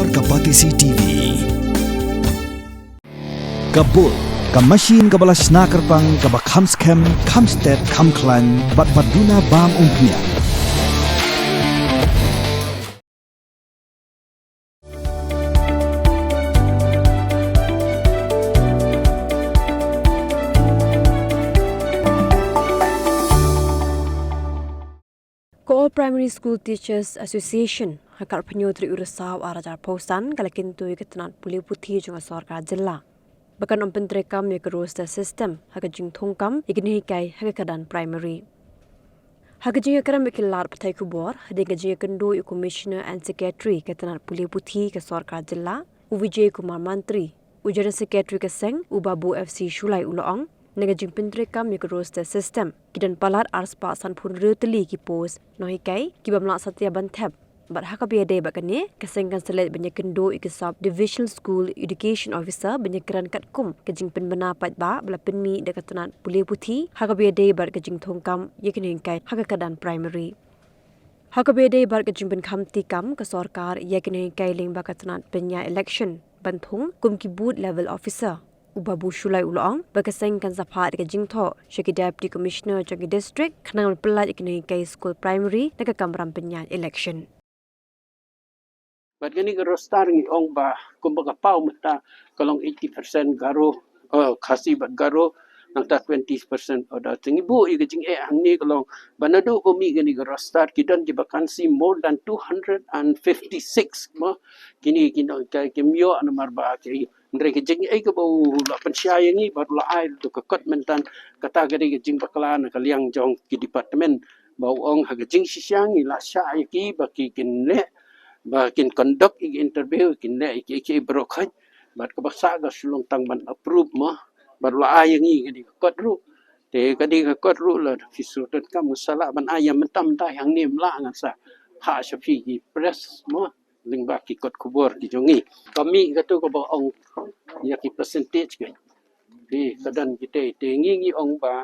Kubor Kapatisi TV Kabul ka machine ka balas nakarpang ka bakhamskem khamstet khamklan bat baduna bam umpnya All Primary School Teachers Association hakar penyutri urasaw arajar pausan kalakintui ketenan pulih putih junga sorkar jela. Bahkan Pyntreikam ya roster system hakajing thongkam ikni Hikai hakadan primary. Hakajing akaram ikilar patai kubor hadingajing kendo commissioner and secretary ketenan pulih putih ke sorkar jela Vijay Kumar Mantri ujaran secretary keseng Ubabu FC Shulai Uloong Negajing Pyntreikam ya roster system kidan Palat arspa san pun Thylli ki post no Hikai ki bamla satya banthap bar hakabiade bakane kesengkan selet banyak kendo ikisab divisional school education officer banyak keran katkum kajing penbena patba bala penmi dekatanan pulih putih hakabiade bar kajing thongkam yakini Hikai hakakadan primary hakabiade bar kajing Pyntreikam ke sarkar yakini Hikai ling bakatanan penya election banthung kumki boot level officer Ubabu Shulai Uloong bakasengkan sapat ke jingtho syaki deputy commissioner jagi district khanang pelat ikni Hikai school primary nakakamram penyan election But gani garo starting ong ba kumbaga pau mata kalong 80% garo kasi bat garo nang ta 20% oda tingi bu i gajing ang ni kalong banado umi gani garo start kidan di vacancy more than 256 mo kini kino kemyo anamar ba ki ndre gajing ka bau la pensyaya ni bat la ai to ka kot mentan kata gani gajing bakla na kaliang jong ki department bau ong hagajing sisyang ila sya ki baki kinle bakin conduct interview kinle ki brokai bat ka basa ga sulong tangban approve mo baru ayang ni kadi kot ru te kadi kot ru la fisutut kam sala ban ayam mentam ta yang nim la ngan sa ha shafi ki press mo lingba ki kot kubur ki jongi kami katu ko ba ong ya ki percentage ke di kadan kita tengi ong ba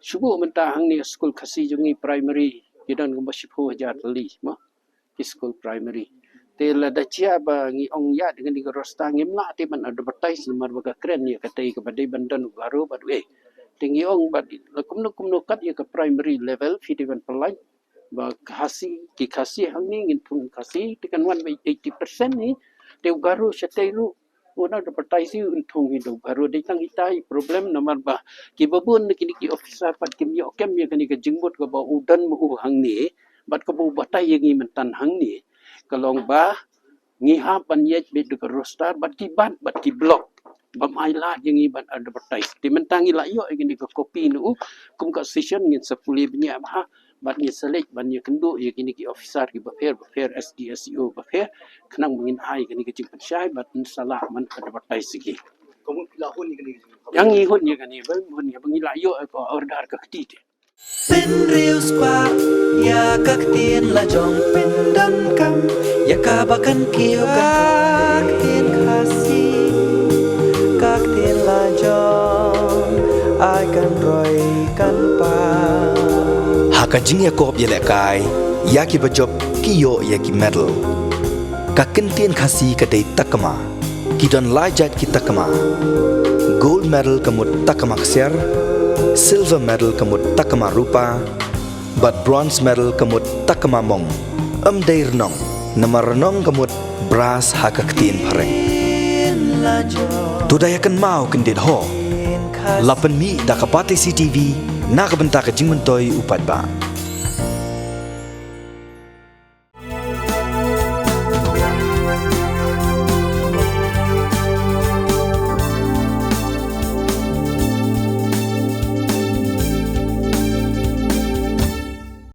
subu menta hang ni school kasi jongi primary kidan ko ba sipo ja Thylli mo ki school primary tela da chia ba ngi ong ya dengan di rosta ngim la ti man advertise nomor baga kren ya katai ke badai bandan garo badu tinggi ong ba kumno kat ya ke primary level fi dewan pelai ba kasi ki kasi hang ni ngin kasi tekan 80% ni te garo setai lu una advertise untung hidup garo de tang itai problem nomor ba ki babun kini ki officer pat kim yo kem ya kani ke jingbut ko ba udan mu hang ni bat ko bu batai yang mentan hang ni kalong ba ngihap ban yet bit ke roster bat ki block bamai la yang iban advertise di mentangi la yo ingin ke copy nu kum ka session ngin sepuli bnya ba bat ni select ban ye kendo ye kini ki officer ki bafer SDSU bafer kenang mungin hai kini ke cing pensyai bat salah man advertise ki kamu lahun ni kini yang ihun ye kani ban hun ye bangi la yo ko order ka kti Pen real squad ya kaktin la jong pen dan kam ya kabakan kio kaktin kasih kaktin la jong akan roy kan pa Hakajing ya kop yelekai ya ki bajob kiyo ya ki medal kakintien khasi kadai takama kidon lajat ki takama gold medal kamut takama kser silver medal kamut takama rupa but bronze medal kamut takama mong amdair nong namar nong kamut brass hakaktin pareng tudayakan mau kendit ho lapan mi dakapati CTV nakabentak jingmentoy upat ba